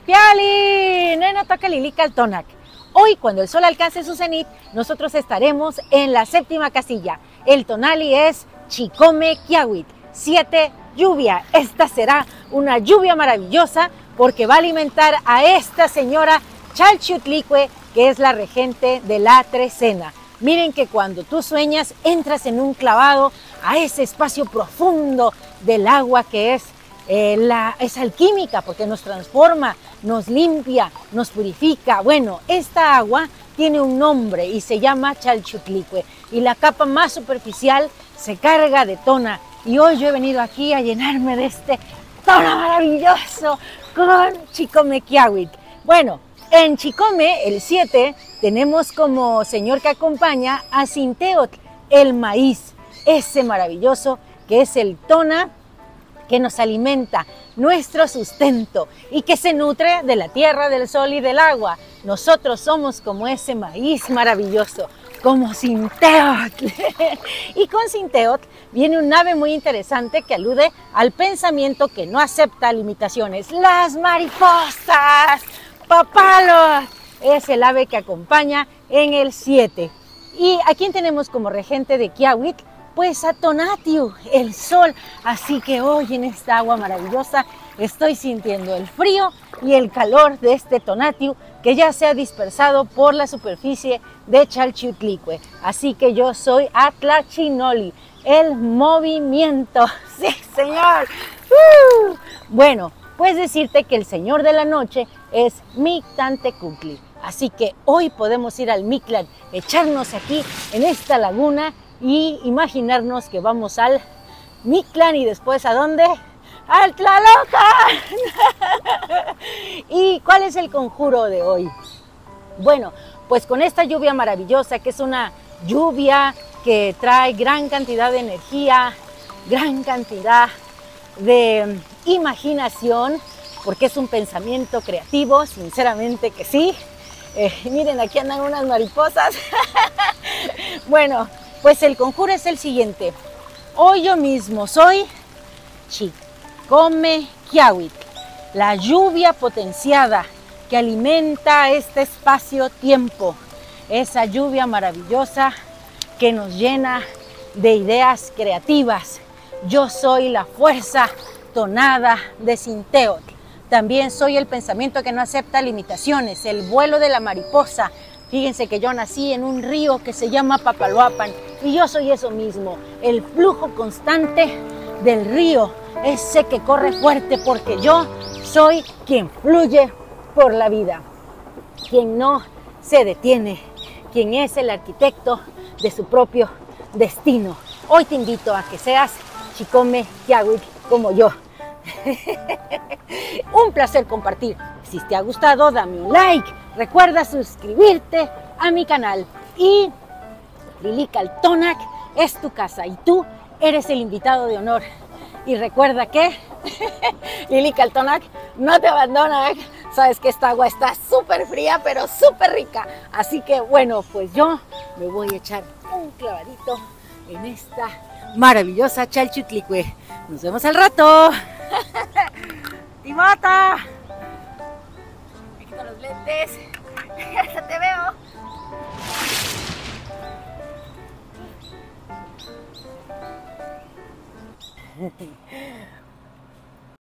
Piali, nena toca Lilica-Altonac. Hoy, cuando el sol alcance su cenit, nosotros estaremos en la séptima casilla. El tonali es Chicome-Quiahuitl, 7, lluvia. Esta será una lluvia maravillosa porque va a alimentar a esta señora Chalchiutlicue, que es la regente de la trecena. Miren que cuando tú sueñas, entras en un clavado a ese espacio profundo del agua que es alquímica porque nos transforma, nos limpia, nos purifica. Bueno, esta agua tiene un nombre y se llama Chalchiutlicue y la capa más superficial se carga de tona. Y hoy yo he venido aquí a llenarme de este tona maravilloso con Chicome-Quiahuitl. Bueno, en Chicome, el 7, tenemos como señor que acompaña a Cinteotl, el maíz, ese maravilloso que es el tona que nos alimenta, nuestro sustento y que se nutre de la tierra, del sol y del agua. Nosotros somos como ese maíz maravilloso, como Cinteotl. Y con Cinteotl viene un ave muy interesante que alude al pensamiento que no acepta limitaciones. Las mariposas, papalos, es el ave que acompaña en el 7. ¿Y a quién tenemos como regente de Quiahuitl? Pues a Tonatiuh, el sol. Así que hoy en esta agua maravillosa estoy sintiendo el frío y el calor de este Tonatiuh que ya se ha dispersado por la superficie de Chalchiutlicue. Así que yo soy Atlachinoli, el movimiento. ¡Sí, señor! Bueno, pues decirte que el señor de la noche es Mictlantecuhtli. Así que hoy podemos ir al Mictlán, echarnos aquí en esta laguna y imaginarnos que vamos al Mictlán y después ¿a dónde? ¡Al Tlalocan! ¿Y cuál es el conjuro de hoy? Bueno, pues con esta lluvia maravillosa, que es una lluvia que trae gran cantidad de energía, gran cantidad de imaginación, porque es un pensamiento creativo, sinceramente que sí. Miren, aquí andan unas mariposas. Bueno, pues el conjuro es el siguiente. Hoy yo mismo soy Chicome-Quiahuitl, la lluvia potenciada que alimenta este espacio-tiempo, esa lluvia maravillosa que nos llena de ideas creativas. Yo soy la fuerza tonada de Cinteotl. También soy el pensamiento que no acepta limitaciones, el vuelo de la mariposa. Fíjense que yo nací en un río que se llama Papaloapan y yo soy eso mismo, el flujo constante del río, ese que corre fuerte porque yo soy quien fluye por la vida, quien no se detiene, quien es el arquitecto de su propio destino. Hoy te invito a que seas Chicome-Quiahuitl como yo. Un placer compartir. Si te ha gustado, dame un like. Recuerda suscribirte a mi canal. Y Lilica-Altonac es tu casa y tú eres el invitado de honor. Y recuerda que Lilica-Altonac no te abandona. Sabes que esta agua está súper fría, pero súper rica. Así que bueno, pues yo me voy a echar un clavadito en esta maravillosa Chalchiutlicue. Nos vemos al rato. ¡Timota! Me quito los lentes. ¡Ya te veo!